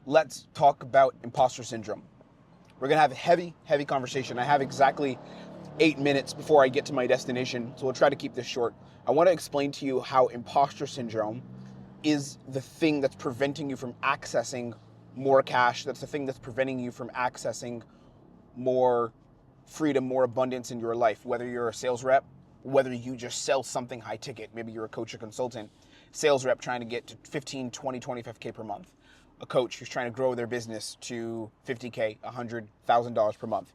let's talk about imposter syndrome. We're going to have a heavy conversation. I have exactly 8 minutes before I get to my destination, so we'll try to keep this short. I want to explain to you how imposter syndrome is the thing that's preventing you from accessing more cash. That's the thing that's preventing you from accessing more freedom, more abundance in your life, whether you're a sales rep, whether you just sell something high ticket, maybe you're a coach or consultant, sales rep trying to get to 15, 20, 25K per month, a coach who's trying to grow their business to 50K, $100,000 per month.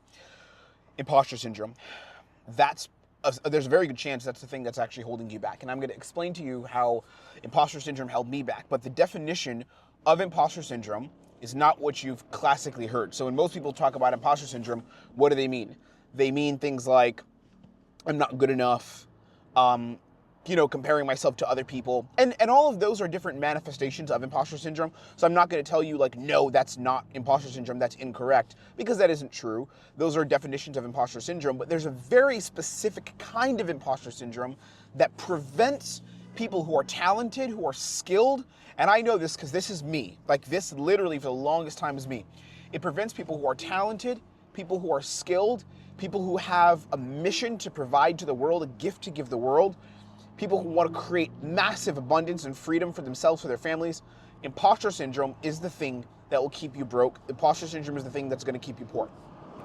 Imposter syndrome, there's a very good chance that's the thing that's actually holding you back. And I'm going to explain to you how imposter syndrome held me back. But the definition of imposter syndrome is not what you've classically heard. So when most people talk about imposter syndrome, what do they mean? They mean things like, I'm not good enough, comparing myself to other people. And all of those are different manifestations of imposter syndrome. So I'm not going to tell you like, no, that's not imposter syndrome, that's incorrect, because that isn't true. Those are definitions of imposter syndrome, but there's a very specific kind of imposter syndrome that prevents people who are talented, who are skilled, and I know this because this is me. Like this literally for the longest time is me. It prevents people who are talented, people who are skilled, people who have a mission to provide to the world, a gift to give the world, people who want to create massive abundance and freedom for themselves, for their families. Imposter syndrome is the thing that will keep you broke. Imposter syndrome is the thing that's going to keep you poor.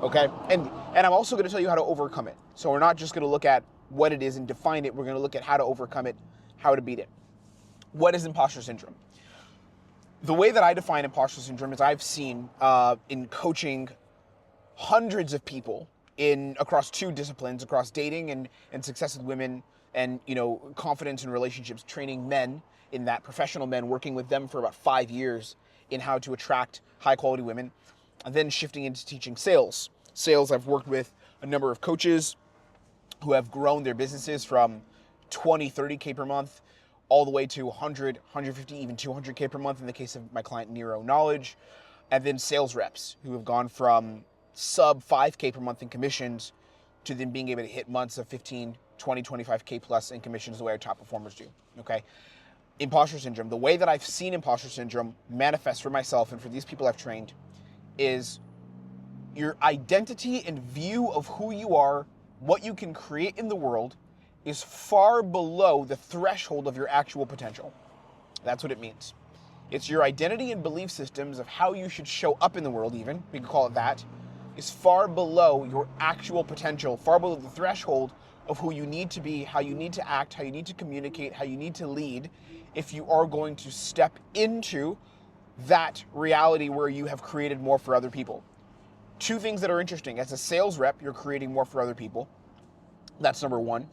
Okay? And I'm also going to tell you how to overcome it. So we're not just going to look at what it is and define it. We're going to look at how to overcome it, how to beat it. What is imposter syndrome? The way that I define imposter syndrome is I've seen in coaching hundreds of people across two disciplines, across dating and success with women, and confidence in relationships, training men in that, professional men, working with them for about 5 years in how to attract high quality women, and then shifting into teaching sales. I've worked with a number of coaches who have grown their businesses from 20, 30K per month all the way to 100, 150, even 200K per month in the case of my client NeroKnowledge, and then sales reps who have gone from sub 5K per month in commissions to then being able to hit months of 15, 20, 25K plus in commissions the way our top performers do, okay? Imposter syndrome, the way that I've seen imposter syndrome manifest for myself and for these people I've trained is your identity and view of who you are, what you can create in the world, is far below the threshold of your actual potential. That's what it means. It's your identity and belief systems of how you should show up in the world even, we can call it that, is far below your actual potential, far below the threshold of who you need to be, how you need to act, how you need to communicate, how you need to lead if you are going to step into that reality where you have created more for other people. Two things that are interesting. As a sales rep, you're creating more for other people. That's number one.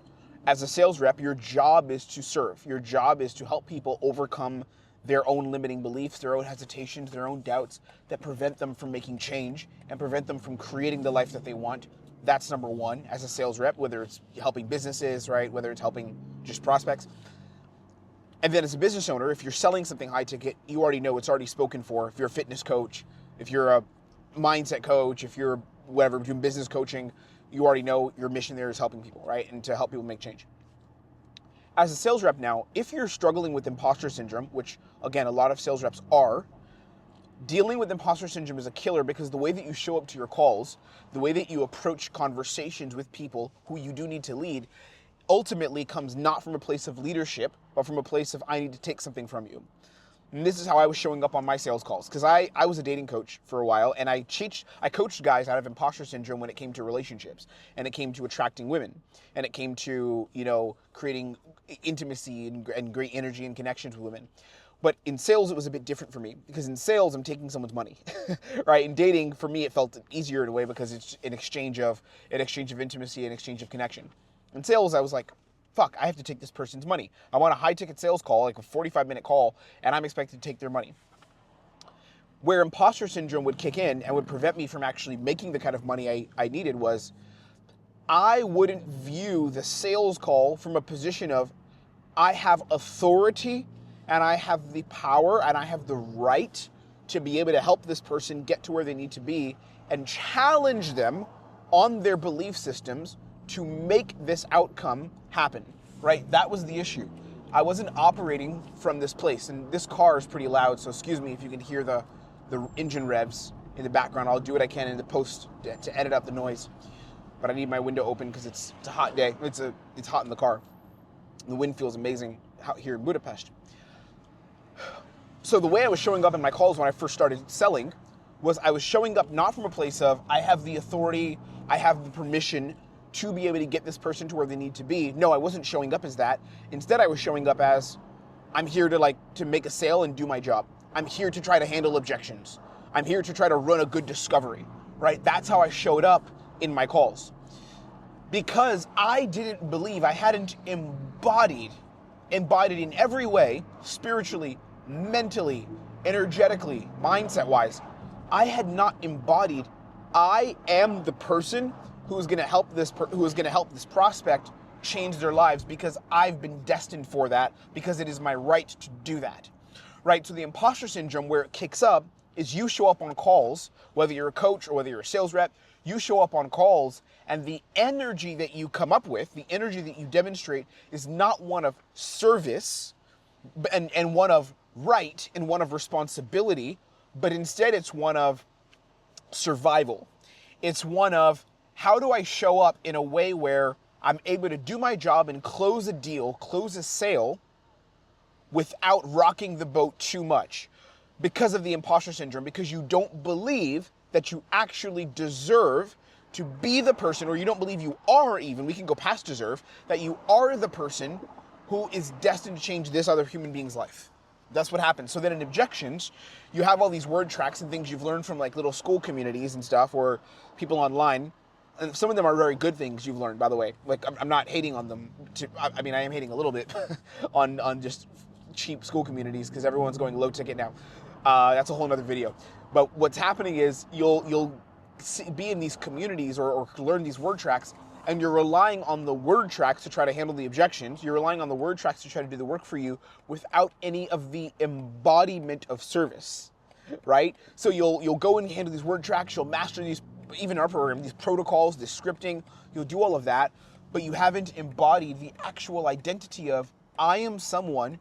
As a sales rep, your job is to serve. Your job is to help people overcome their own limiting beliefs, their own hesitations, their own doubts that prevent them from making change and prevent them from creating the life that they want. That's number one as a sales rep, whether it's helping businesses, right? Whether it's helping just prospects. And then as a business owner, if you're selling something high ticket, you already know it's already spoken for. If you're a fitness coach, if you're a mindset coach, if you're whatever, doing business coaching, you already know your mission there is helping people, right? And to help people make change. As a sales rep now, if you're struggling with imposter syndrome, which again, a lot of sales reps are, dealing with imposter syndrome is a killer because the way that you show up to your calls, the way that you approach conversations with people who you do need to lead, ultimately comes not from a place of leadership, but from a place of I need to take something from you. And this is how I was showing up on my sales calls, because I was a dating coach for a while, and I coached guys out of imposter syndrome when it came to relationships, and it came to attracting women, and it came to creating intimacy and great energy and connections with women. But in sales, it was a bit different for me, because in sales, I'm taking someone's money, right? In dating, for me, it felt easier in a way because it's an exchange of intimacy, an exchange of connection. In sales, I was like, fuck, I have to take this person's money. I want a high-ticket sales call, like a 45-minute call, and I'm expected to take their money. Where imposter syndrome would kick in and would prevent me from actually making the kind of money I needed was I wouldn't view the sales call from a position of I have authority and I have the power and I have the right to be able to help this person get to where they need to be and challenge them on their belief systems to make this outcome happen, right? That was the issue. I wasn't operating from this place, and this car is pretty loud, so excuse me if you can hear the the engine revs in the background. I'll do what I can in the post to edit out the noise. But I need my window open because it's a hot day. It's hot in the car. The wind feels amazing out here in Budapest. So the way I was showing up in my calls when I first started selling was I was showing up not from a place of I have the authority, I have the permission to be able to get this person to where they need to be. No, I wasn't showing up as that. Instead, I was showing up as I'm here to make a sale and do my job. I'm here to try to handle objections. I'm here to try to run a good discovery, right? That's how I showed up in my calls. Because I didn't believe, I hadn't embodied in every way, spiritually, mentally, energetically, mindset-wise, I had not embodied, I am the person who is going to help this prospect change their lives because I've been destined for that, because it is my right to do that, right? So the imposter syndrome, where it kicks up, is you show up on calls, whether you're a coach or whether you're a sales rep, you show up on calls and the energy that you come up with, the energy that you demonstrate is not one of service and one of right and one of responsibility, but instead it's one of survival. It's one of how do I show up in a way where I'm able to do my job and close a deal, close a sale without rocking the boat too much because of the imposter syndrome, because you don't believe that you actually deserve to be the person, or you don't believe you are even, we can go past deserve, that you are the person who is destined to change this other human being's life. That's what happens. So then in objections, you have all these word tracks and things you've learned from like little school communities and stuff, or people online. And some of them are very good things you've learned, by the way. Like, I'm not hating on them. I mean, I am hating a little bit on just cheap school communities because everyone's going low ticket now. That's a whole nother video. But what's happening is you'll be in these communities or learn these word tracks, and you're relying on the word tracks to try to handle the objections. You're relying on the word tracks to try to do the work for you without any of the embodiment of service, right? So you'll go and handle these word tracks. You'll master these, even in our program, these protocols, this scripting. You'll do all of that, but you haven't embodied the actual identity of I am someone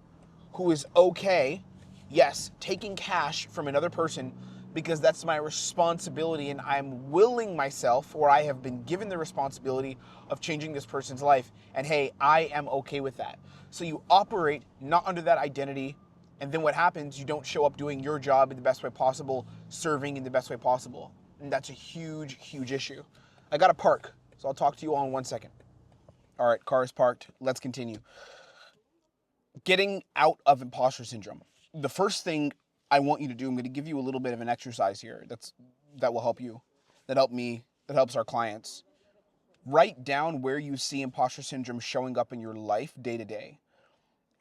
who is okay, yes, taking cash from another person because that's my responsibility and I'm willing myself, or I have been given the responsibility of changing this person's life. And hey, I am okay with that. So you operate not under that identity. And then what happens, you don't show up doing your job in the best way possible, serving in the best way possible. And that's a huge, huge issue. I got to park, so I'll talk to you all in 1 second. All right, car is parked. Let's continue. Getting out of imposter syndrome. The first thing I want you to do, I'm going to give you a little bit of an exercise here that will help you, that helped me, that helps our clients. Write down where you see imposter syndrome showing up in your life day to day.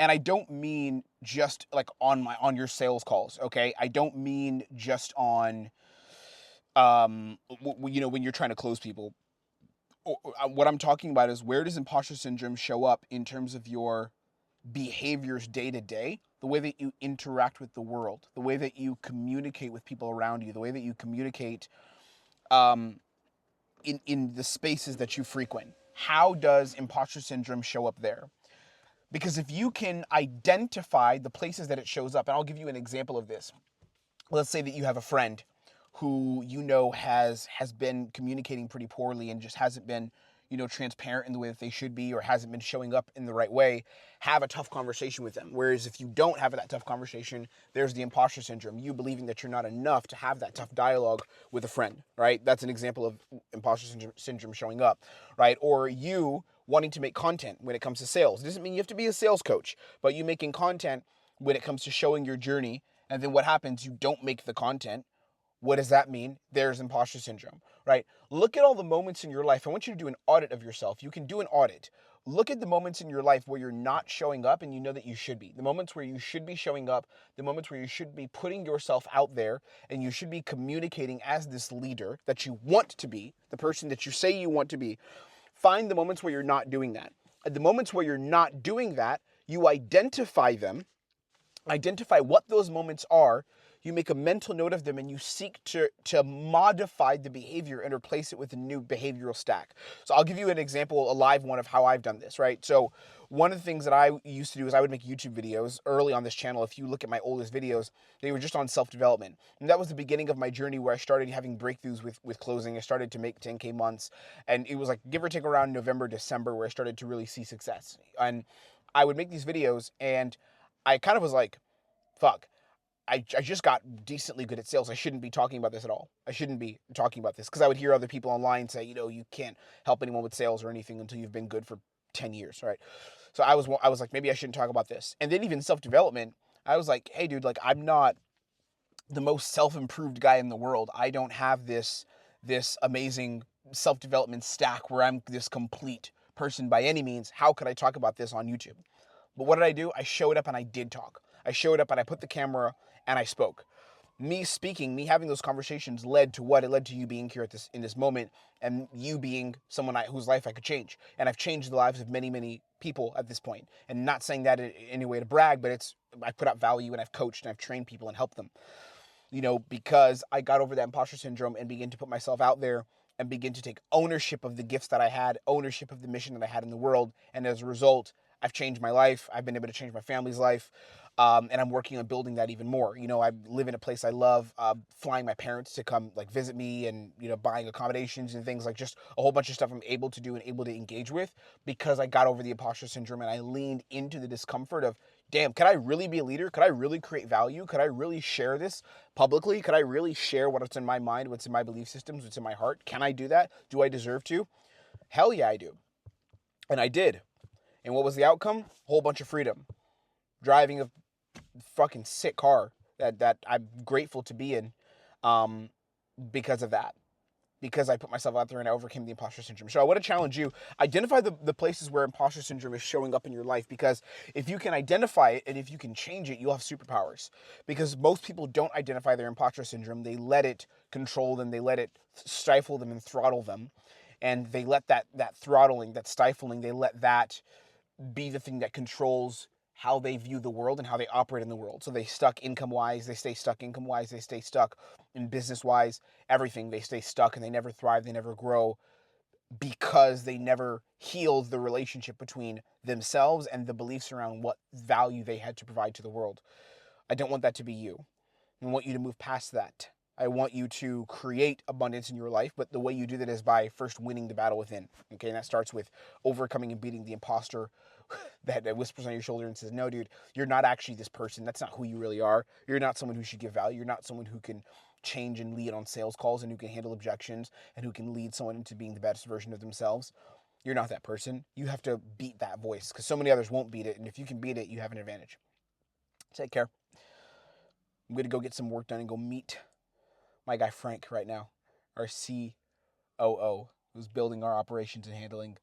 And I don't mean just like on your sales calls, okay? I don't mean just on when you're trying to close people. What I'm talking about is, where does imposter syndrome show up in terms of your behaviors day to day, the way that you interact with the world, the way that you communicate with people around you, the way that you communicate in the spaces that you frequent. How does imposter syndrome show up there? Because if you can identify the places that it shows up, and I'll give you an example of this. Let's say that you have a friend who you know has been communicating pretty poorly and just hasn't been, transparent in the way that they should be, or hasn't been showing up in the right way. Have a tough conversation with them. Whereas if you don't have that tough conversation, there's the imposter syndrome, you believing that you're not enough to have that tough dialogue with a friend, right? That's an example of imposter syndrome showing up, right? Or you wanting to make content when it comes to sales. It doesn't mean you have to be a sales coach, but you making content when it comes to showing your journey, and then what happens? You don't make the content. What does that mean? There's imposter syndrome, right? Look at all the moments in your life. I want you to do an audit of yourself. You can do an audit. Look at the moments in your life where you're not showing up and you know that you should be. The moments where you should be showing up, the moments where you should be putting yourself out there and you should be communicating as this leader that you want to be, the person that you say you want to be. Find the moments where you're not doing that. At the moments where you're not doing that, you identify them, identify what those moments are. you make a mental note of them and you seek to modify the behavior and replace it with a new behavioral stack. So I'll give you an example, a live one of how I've done this, right? So one of the things that I used to do is I would make YouTube videos early on this channel. If you look at my oldest videos, they were just on self-development. And that was the beginning of my journey where I started having breakthroughs with closing. I started to make 10K months. And it was like give or take around November, December where I started to really see success. And I would make these videos and I kind of was like, fuck, I just got decently good at sales. I shouldn't be talking about this at all. I shouldn't be talking about this because I would hear other people online say, you can't help anyone with sales or anything until you've been good for 10 years, right? So I was like, maybe I shouldn't talk about this. And then even self-development, I was like, hey, dude, like I'm not the most self-improved guy in the world. I don't have this amazing self-development stack where I'm this complete person by any means. How could I talk about this on YouTube? But what did I do? I showed up and I did talk. I showed up and I put the camera and I spoke. Me speaking, me having those conversations led to what? It led to you being here in this moment and you being someone whose life I could change. And I've changed the lives of many, many people at this point. And not saying that in any way to brag, but I put out value and I've coached and I've trained people and helped them. Because I got over that imposter syndrome and began to put myself out there and begin to take ownership of the gifts that I had, ownership of the mission that I had in the world. And as a result, I've changed my life. I've been able to change my family's life. And I'm working on building that even more. I live in a place I love, flying my parents to come like visit me and, buying accommodations and things like just a whole bunch of stuff I'm able to do and able to engage with because I got over the imposter syndrome and I leaned into the discomfort of, damn, could I really be a leader? Could I really create value? Could I really share this publicly? Could I really share what's in my mind, what's in my belief systems, what's in my heart? Can I do that? Do I deserve to? Hell yeah, I do. And I did. And what was the outcome? A whole bunch of freedom. Driving a fucking sick car that I'm grateful to be in because of that. Because I put myself out there and I overcame the imposter syndrome. So I want to challenge you, identify the places where imposter syndrome is showing up in your life, because if you can identify it and if you can change it, you'll have superpowers. Because most people don't identify their imposter syndrome. They let it control them. They let it stifle them and throttle them. And they let that throttling, that stifling, they let that be the thing that controls how they view the world and how they operate in the world. So they stuck income-wise, they stay stuck income-wise, they stay stuck in business-wise, everything. They stay stuck and they never thrive, they never grow because they never healed the relationship between themselves and the beliefs around what value they had to provide to the world. I don't want that to be you. I want you to move past that. I want you to create abundance in your life, but the way you do that is by first winning the battle within. Okay, and that starts with overcoming and beating the imposter that whispers on your shoulder and says, no, dude, you're not actually this person. That's not who you really are. You're not someone who should give value. You're not someone who can change and lead on sales calls and who can handle objections and who can lead someone into being the best version of themselves. You're not that person. You have to beat that voice because so many others won't beat it. And if you can beat it, you have an advantage. Take care. I'm going to go get some work done and go meet my guy Frank right now, our COO, who's building our operations and handling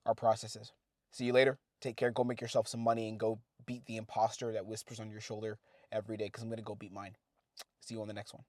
our processes. See you later. Take care. Go make yourself some money and go beat the imposter that whispers on your shoulder every day because I'm going to go beat mine. See you on the next one.